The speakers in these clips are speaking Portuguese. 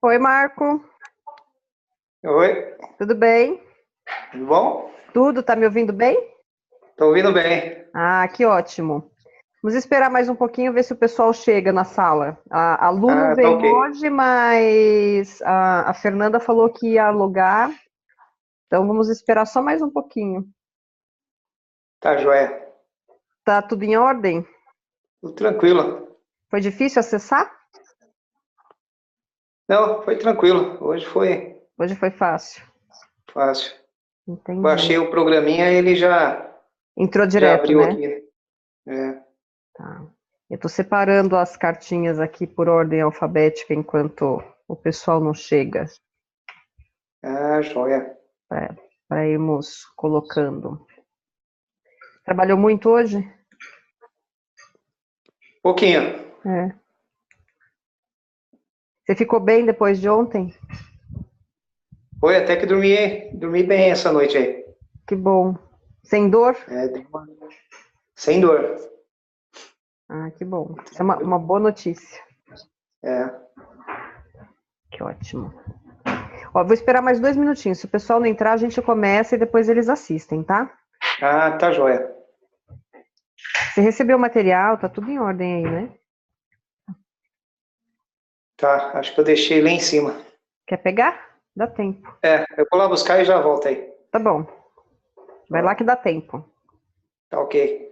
Oi, Marco. Oi. Tudo bem? Tudo bom? Tudo, tá me ouvindo bem? Tô ouvindo bem. Ah, que ótimo. Vamos esperar mais um pouquinho, ver se o pessoal chega na sala. A Lu não Ah, tá veio ok. hoje, mas a Fernanda falou que ia alugar, então vamos esperar só mais um pouquinho. Tá, joia. Tá tudo em ordem? Tudo tranquilo. Foi difícil acessar? Não, foi tranquilo. Hoje foi Hoje foi fácil. fácil. Entendi. Baixei o programinha e ele Entrou já direto, abriu né? aqui. É. Tá. Eu tô separando as cartinhas aqui por ordem alfabética enquanto o pessoal não chega, Ah, joia. para irmos colocando. Trabalhou muito hoje? Pouquinho. É. Você ficou bem depois de ontem? Foi até que dormi bem essa noite aí. Que bom. Sem dor? É, sem dor. Ah, que bom. Isso é uma boa notícia. É. Que ótimo. Ó, vou esperar mais 2 minutinhos. Se o pessoal não entrar, a gente começa e depois eles assistem, tá? Ah, tá joia. Você recebeu o material, tá tudo em ordem aí, né? Tá, acho que eu deixei lá em cima. Quer pegar? Dá tempo. É, eu vou lá buscar e já volto aí. Tá bom. Vai lá que dá tempo. Tá ok.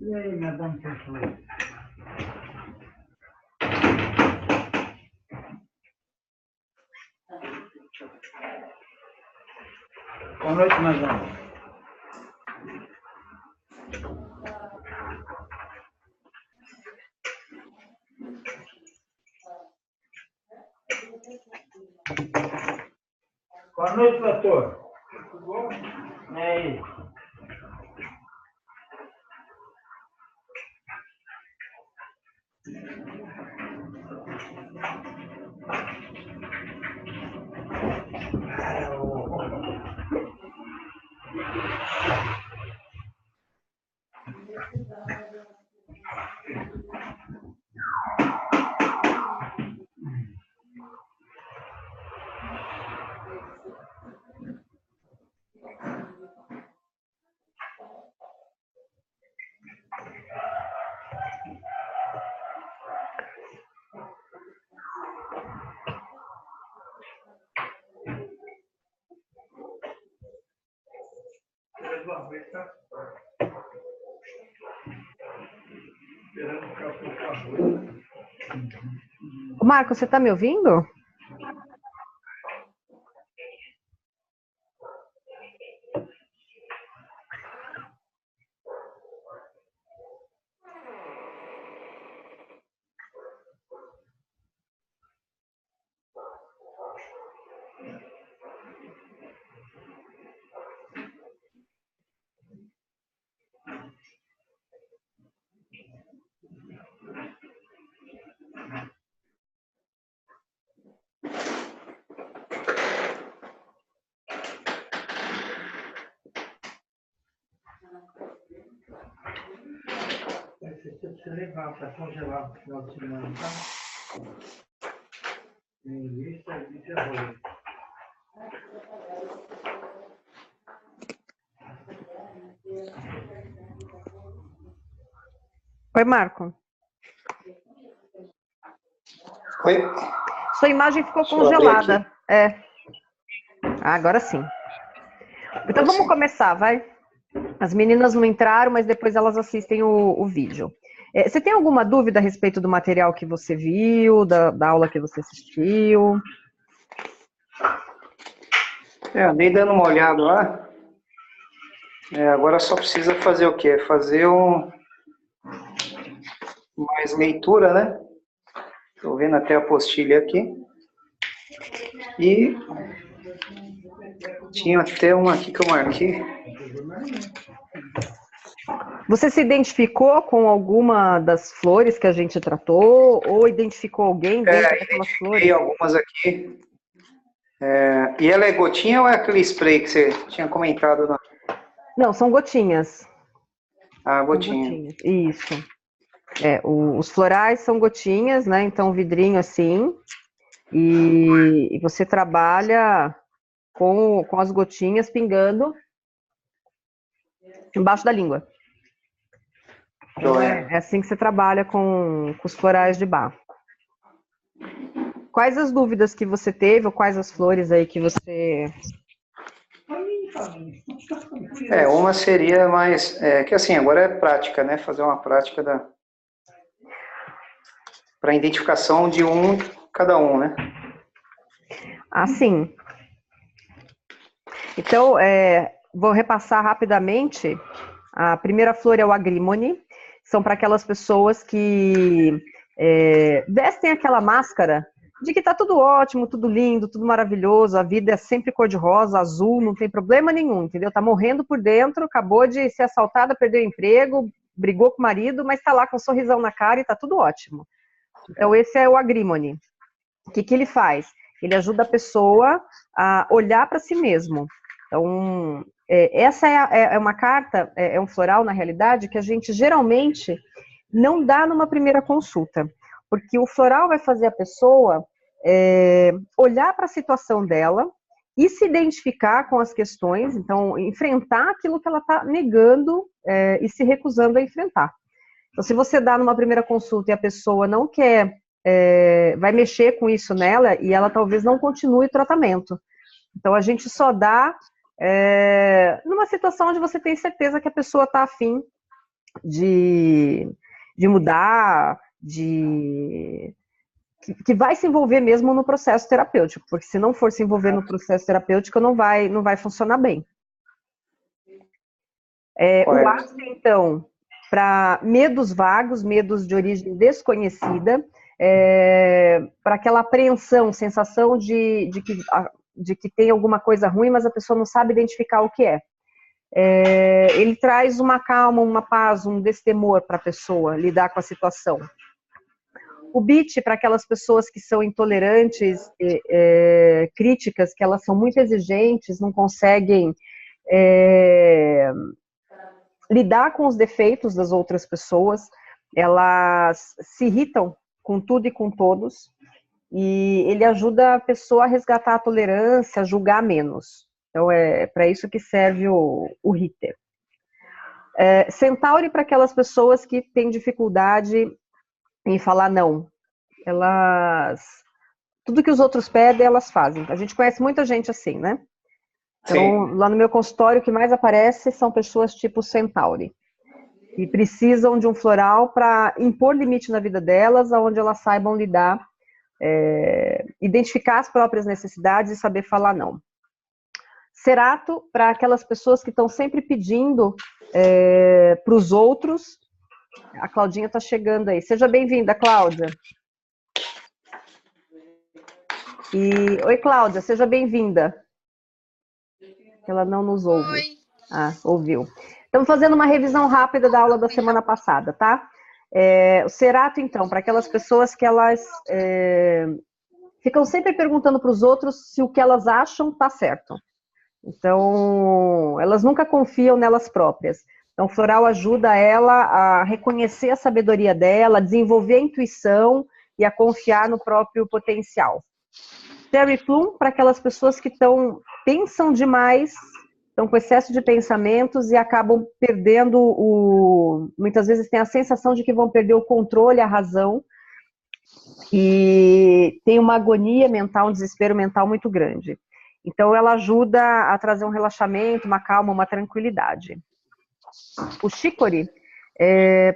E aí, madame Pessoa? Boa noite, madame. Boa noite, doutor. Tudo bom? E aí? Marco, você está me ouvindo? Você precisa levar para congelar no final de semana, tá? Linguiça de arroz. Oi, Marco. Oi? Sua imagem ficou Deixa eu abrir congelada. É. Agora sim. Então vamos começar, vai. As meninas não entraram, mas depois elas assistem o vídeo. Você tem alguma dúvida a respeito do material que você viu, da aula que você assistiu? Andei dando uma olhada lá. Agora só precisa fazer o quê? Fazer mais leitura, né? Estou vendo até a apostila aqui. E tinha até uma aqui que eu marquei. Você se identificou com alguma das flores que a gente tratou? Ou identificou alguém dentro daquelas flores? Tem algumas aqui. E ela é gotinha ou é aquele spray que você tinha comentado? Não, são gotinhas. Ah, São gotinha. gotinhas. Isso. Os florais são gotinhas, né? Então, vidrinho assim. E você trabalha com as gotinhas pingando embaixo da língua. Então, é assim que você trabalha com os florais de Bach. Quais as dúvidas que você teve, ou quais as flores aí que você... Uma seria mais... que assim, agora é prática, né? Fazer uma prática para identificação de cada um, né? Ah, sim. Então, vou repassar rapidamente. A primeira flor é o agrímone. São para aquelas pessoas que vestem aquela máscara de que tá tudo ótimo, tudo lindo, tudo maravilhoso, a vida é sempre cor-de-rosa, azul, não tem problema nenhum, entendeu? Tá morrendo por dentro, acabou de ser assaltada, perdeu o emprego, brigou com o marido, mas tá lá com um sorrisão na cara e tá tudo ótimo. Então, esse é o agrímone. O que ele faz? Ele ajuda a pessoa a olhar para si mesmo. Então, essa é uma carta, é um floral, na realidade, que a gente geralmente não dá numa primeira consulta, porque o floral vai fazer a pessoa olhar para a situação dela e se identificar com as questões, então, enfrentar aquilo que ela está negando e se recusando a enfrentar. Então, se você dá numa primeira consulta e a pessoa não quer, vai mexer com isso nela e ela talvez não continue o tratamento. Então, a gente só dá numa situação onde você tem certeza que a pessoa está afim de mudar, que vai se envolver mesmo no processo terapêutico, porque se não for se envolver no processo terapêutico, não vai funcionar bem. O ácido, então, para medos vagos, medos de origem desconhecida, para aquela apreensão, sensação de que tem alguma coisa ruim, mas a pessoa não sabe identificar o que é. Ele traz uma calma, uma paz, um destemor para a pessoa lidar com a situação. O BIT, para aquelas pessoas que são intolerantes, críticas, que elas são muito exigentes, não conseguem lidar com os defeitos das outras pessoas, elas se irritam com tudo e com todos, e ele ajuda a pessoa a resgatar a tolerância, a julgar menos. Então, é para isso que serve o Ritter. Centauri, para aquelas pessoas que têm dificuldade em falar não. Tudo que os outros pedem, elas fazem. A gente conhece muita gente assim, né? Então, sim, lá no meu consultório, o que mais aparece são pessoas tipo Centauri, que precisam de um floral para impor limite na vida delas, onde elas saibam lidar, identificar as próprias necessidades e saber falar não. Cerato, para aquelas pessoas que estão sempre pedindo para os outros. A Claudinha está chegando aí. Seja bem-vinda, Cláudia. Oi, Cláudia, seja bem-vinda. Ela não nos ouve. Oi. Ah, ouviu. Estamos fazendo uma revisão rápida da aula da semana passada, tá? O Cerato, então, para aquelas pessoas que elas ficam sempre perguntando para os outros se o que elas acham está certo. Então, elas nunca confiam nelas próprias. Então, o floral ajuda ela a reconhecer a sabedoria dela, a desenvolver a intuição e a confiar no próprio potencial. Cherry Plum para aquelas pessoas que pensam demais, estão com excesso de pensamentos e acabam perdendo muitas vezes tem a sensação de que vão perder o controle, a razão, e tem uma agonia mental, um desespero mental muito grande. Então ela ajuda a trazer um relaxamento, uma calma, uma tranquilidade. O Chicory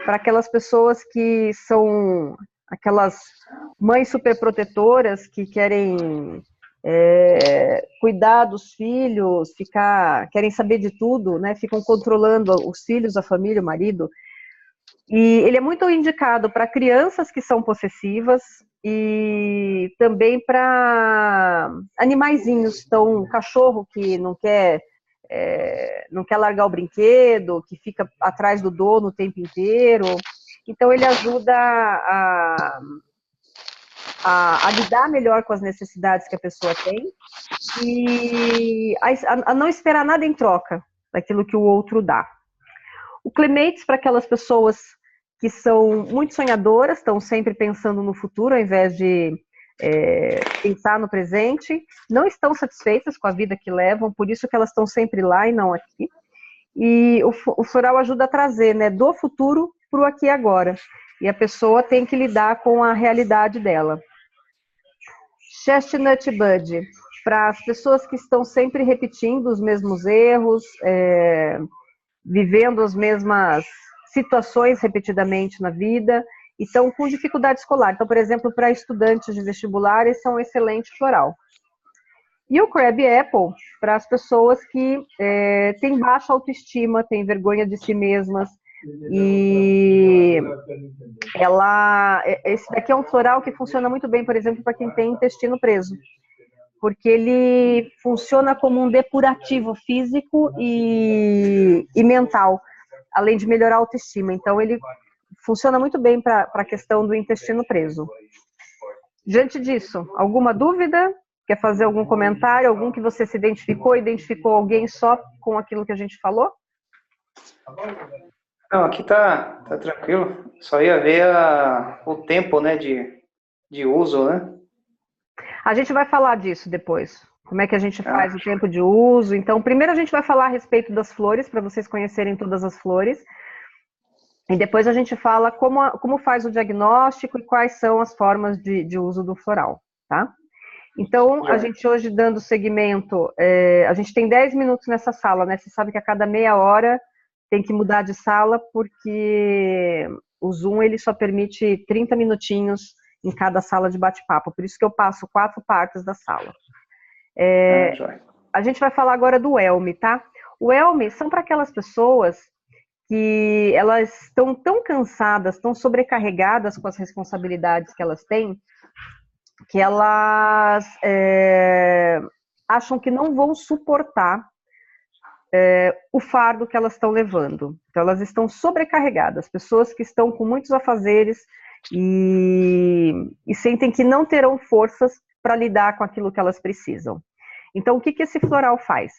para aquelas pessoas que são aquelas mães superprotetoras que querem cuidar dos filhos, querem saber de tudo, né? Ficam controlando os filhos, a família, o marido. E ele é muito indicado para crianças que são possessivas e também para animaizinhos, então um cachorro que não quer largar o brinquedo, que fica atrás do dono o tempo inteiro. Então ele ajuda a lidar melhor com as necessidades que a pessoa tem e a não esperar nada em troca daquilo que o outro dá. O Clemates para aquelas pessoas que são muito sonhadoras, estão sempre pensando no futuro ao invés de pensar no presente, não estão satisfeitas com a vida que levam, por isso que elas estão sempre lá e não aqui. E o floral ajuda a trazer, né, do futuro para o aqui e agora. E a pessoa tem que lidar com a realidade dela. Chestnut Bud, para as pessoas que estão sempre repetindo os mesmos erros, vivendo as mesmas situações repetidamente na vida, e estão com dificuldade escolar. Então, por exemplo, para estudantes de vestibular, esse é um excelente floral. E o Crab Apple, para as pessoas que têm baixa autoestima, têm vergonha de si mesmas, e esse daqui é um floral que funciona muito bem, por exemplo, para quem tem intestino preso, porque ele funciona como um depurativo físico e mental, além de melhorar a autoestima. Então, ele funciona muito bem para a questão do intestino preso. Diante disso, alguma dúvida? Quer fazer algum comentário? Algum que você se identificou alguém só com aquilo que a gente falou? Não, aqui tá tranquilo. Só ia ver o tempo, né, de uso, né? A gente vai falar disso depois. Como é que a gente faz o tempo de uso. Então, primeiro a gente vai falar a respeito das flores, para vocês conhecerem todas as flores. E depois a gente fala como faz o diagnóstico e quais são as formas de uso do floral, tá? Então, a gente hoje dando seguimento, a gente tem 10 minutos nessa sala, né? Você sabe que a cada meia hora tem que mudar de sala, porque o Zoom ele só permite 30 minutinhos em cada sala de bate-papo. Por isso que eu passo 4 partes da sala. A gente vai falar agora do Elme, tá? O Elme são para aquelas pessoas que elas estão tão cansadas, tão sobrecarregadas com as responsabilidades que elas têm, que elas acham que não vão suportar o fardo que elas estão levando. Então, elas estão sobrecarregadas, pessoas que estão com muitos afazeres e sentem que não terão forças para lidar com aquilo que elas precisam. Então, o que esse floral faz?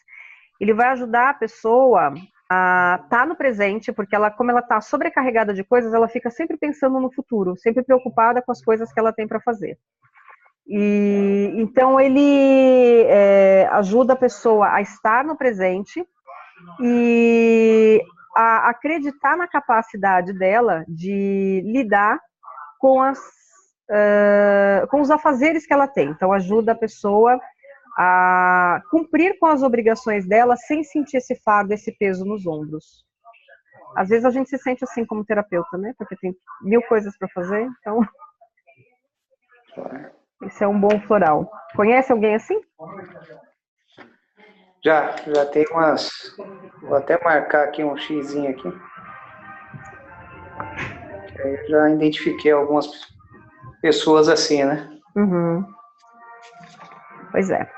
Ele vai ajudar a pessoa a estar no presente, porque como ela está sobrecarregada de coisas, ela fica sempre pensando no futuro, sempre preocupada com as coisas que ela tem para fazer. E então ele ajuda a pessoa a estar no presente e a acreditar na capacidade dela de lidar com os afazeres que ela tem. Então ajuda a pessoa a cumprir com as obrigações dela sem sentir esse fardo, esse peso nos ombros. Às vezes a gente se sente assim como terapeuta, né? Porque tem 1000 coisas para fazer, então esse é um bom floral. Conhece alguém assim? Já tem umas... Vou até marcar aqui um xizinho aqui. Eu já identifiquei algumas pessoas assim, né? Uhum. Pois é.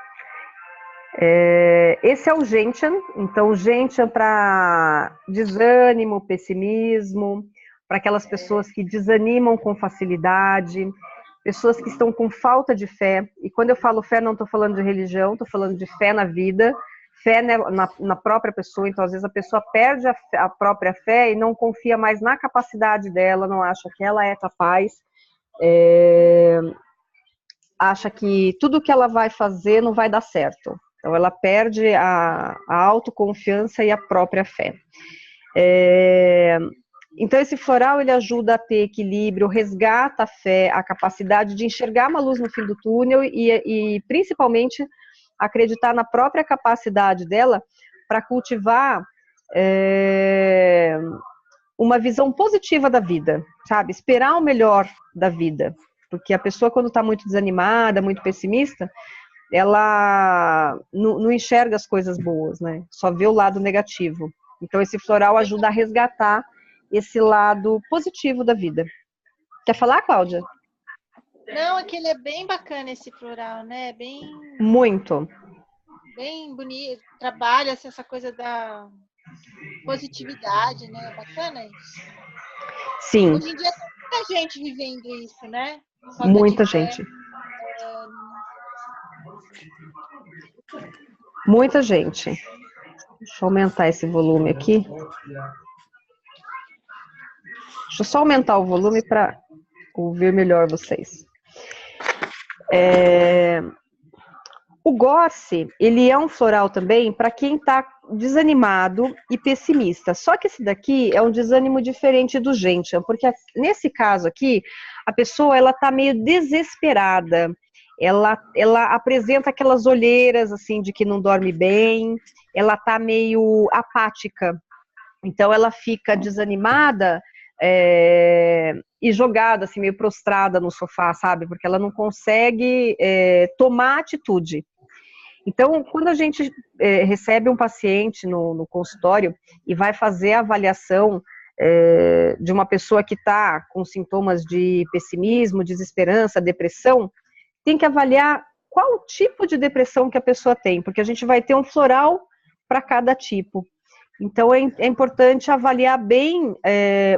Esse é o Gentian. Então, o Gentian para desânimo, pessimismo, para aquelas pessoas que desanimam com facilidade, pessoas que estão com falta de fé. E quando eu falo fé, não estou falando de religião, estou falando de fé na vida, fé na própria pessoa. Então, às vezes, a pessoa perde a própria fé e não confia mais na capacidade dela, não acha que ela é capaz. acha que tudo que ela vai fazer não vai dar certo. Então, ela perde a autoconfiança e a própria fé. Então, esse floral, ele ajuda a ter equilíbrio, resgata a fé, a capacidade de enxergar uma luz no fim do túnel e principalmente, acreditar na própria capacidade dela para cultivar uma visão positiva da vida, sabe? Esperar o melhor da vida. Porque a pessoa, quando está muito desanimada, muito pessimista, ela não enxerga as coisas boas, né? Só vê o lado negativo. Então, esse floral ajuda a resgatar esse lado positivo da vida. Quer falar, Cláudia? Não, é que ele é bem bacana, esse floral, né? Muito. Bem bonito. Trabalha essa coisa da positividade, né? Bacana isso. Sim. Hoje em dia tem muita gente vivendo isso, né? Falta Muita de fé. gente. Muita gente. Deixa eu aumentar esse volume aqui. Deixa eu só aumentar o volume para ouvir melhor vocês. O Gorse, ele é um floral também para quem está desanimado e pessimista. Só que esse daqui é um desânimo diferente do Gentian, porque nesse caso aqui, a pessoa ela está meio desesperada. Ela apresenta aquelas olheiras assim de que não dorme bem. Ela está meio apática. Então ela fica desanimada e jogada, assim, meio prostrada no sofá, sabe? Porque ela não consegue tomar atitude. Então, quando a gente recebe um paciente no consultório e vai fazer a avaliação de uma pessoa que está com sintomas de pessimismo, desesperança, depressão, tem que avaliar qual tipo de depressão que a pessoa tem, porque a gente vai ter um floral para cada tipo. Então, é importante avaliar bem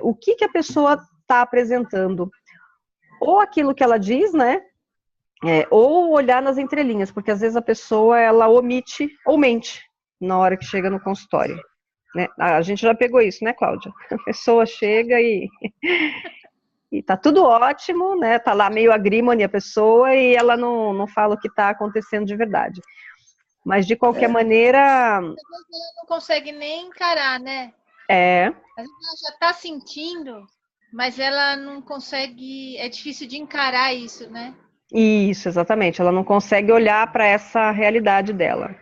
o que a pessoa está apresentando. Ou aquilo que ela diz, né? Ou olhar nas entrelinhas, porque às vezes a pessoa, ela omite ou mente na hora que chega no consultório. Né? A gente já pegou isso, né, Cláudia? A pessoa chega e tá tudo ótimo, né? Tá lá meio agrímone a pessoa e ela não fala o que está acontecendo de verdade. Mas, de qualquer maneira... Ela não consegue nem encarar, né? Às vezes ela já está sentindo, mas ela não consegue... É difícil de encarar isso, né? Isso, exatamente. Ela não consegue olhar para essa realidade dela.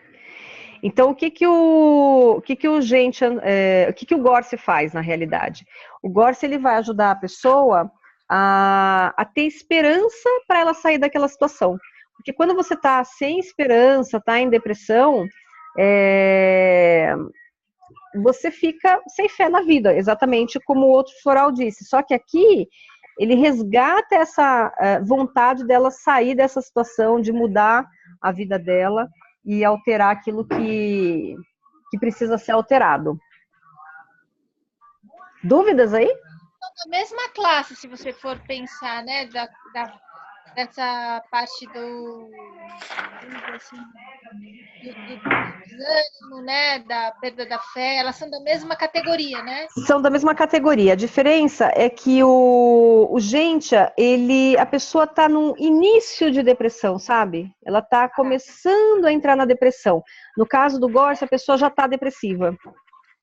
Então, o que o Gorse faz, na realidade? O Gorse, ele vai ajudar a pessoa a ter esperança para ela sair daquela situação. Porque quando você está sem esperança, está em depressão, você fica sem fé na vida, exatamente como o outro floral disse. Só que aqui, ele resgata essa vontade dela sair dessa situação, de mudar a vida dela e alterar aquilo que precisa ser alterado. Dúvidas aí? Da mesma classe, se você for pensar, né? Dessa parte do desânimo, né? Da perda da fé, elas são da mesma categoria, né? São da mesma categoria. A diferença é que o Gentian, a pessoa está no início de depressão, sabe? Ela está começando a entrar na depressão. No caso do Gorse, a pessoa já está depressiva.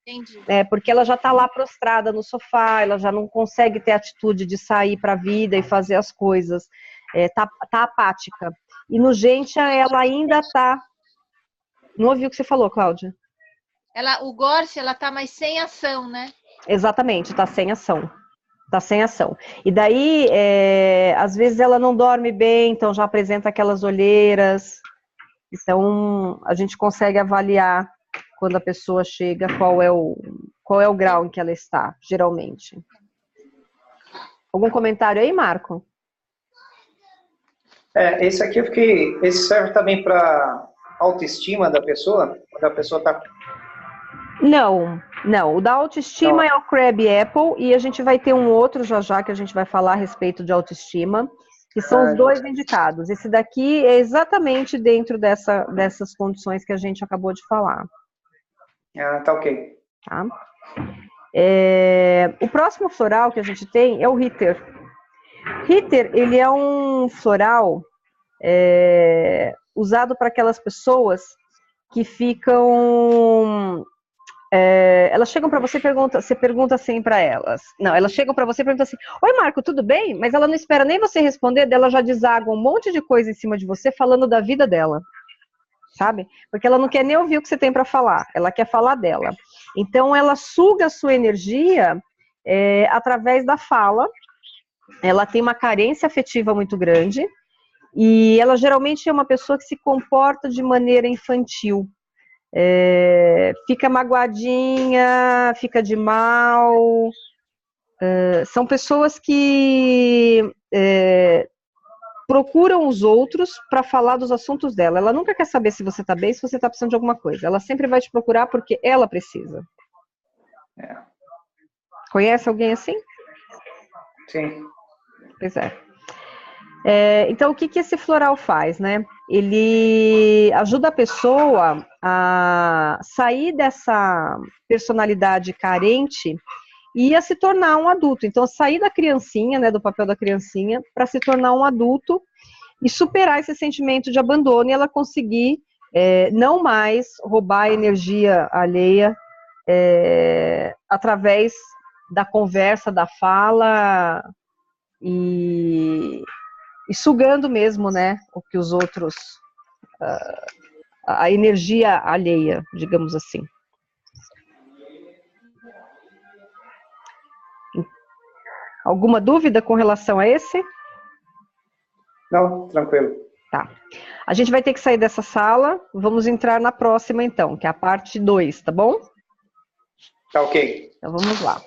Entendi. Porque ela já está lá prostrada no sofá, ela já não consegue ter atitude de sair para a vida e fazer as coisas. Tá apática. E no Gentian, ela ainda está... Não ouvi o que você falou, Cláudia. O Gorse, ela tá mais sem ação, né? Exatamente, tá sem ação. Tá sem ação. E daí, às vezes ela não dorme bem, então já apresenta aquelas olheiras. Então, a gente consegue avaliar quando a pessoa chega qual é o grau em que ela está, geralmente. Algum comentário aí, Marco? Esse aqui esse serve também para autoestima da pessoa, quando a pessoa está... Não. O da autoestima é o Crab Apple e a gente vai ter um outro já que a gente vai falar a respeito de autoestima, que são os dois indicados. Esse daqui é exatamente dentro dessas condições que a gente acabou de falar. Tá ok. Tá? O próximo floral que a gente tem é o Ritter. Ritter, ele é um floral usado para aquelas pessoas que ficam... elas chegam para você e você pergunta assim para elas. Não, elas chegam para você e perguntam assim: oi, Marco, tudo bem? Mas ela não espera nem você responder, dela já deságua um monte de coisa em cima de você falando da vida dela, sabe? Porque ela não quer nem ouvir o que você tem para falar, ela quer falar dela. Então ela suga a sua energia através da fala. Ela tem uma carência afetiva muito grande e ela geralmente é uma pessoa que se comporta de maneira infantil. Fica magoadinha, fica de mal. São pessoas que procuram os outros para falar dos assuntos dela. Ela nunca quer saber se você está bem, se você está precisando de alguma coisa. Ela sempre vai te procurar porque ela precisa. Conhece alguém assim? Sim. Pois é. Então, o que esse floral faz, né? Ele ajuda a pessoa a sair dessa personalidade carente e a se tornar um adulto. Então, sair da criancinha, né, do papel da criancinha, para se tornar um adulto e superar esse sentimento de abandono e ela conseguir não mais roubar a energia alheia através da conversa, da fala e sugando mesmo, né, o que os outros, a energia alheia, digamos assim. Alguma dúvida com relação a esse? Não, tranquilo. Tá. A gente vai ter que sair dessa sala, vamos entrar na próxima então, que é a parte 2, tá bom? Tá ok. Então vamos lá.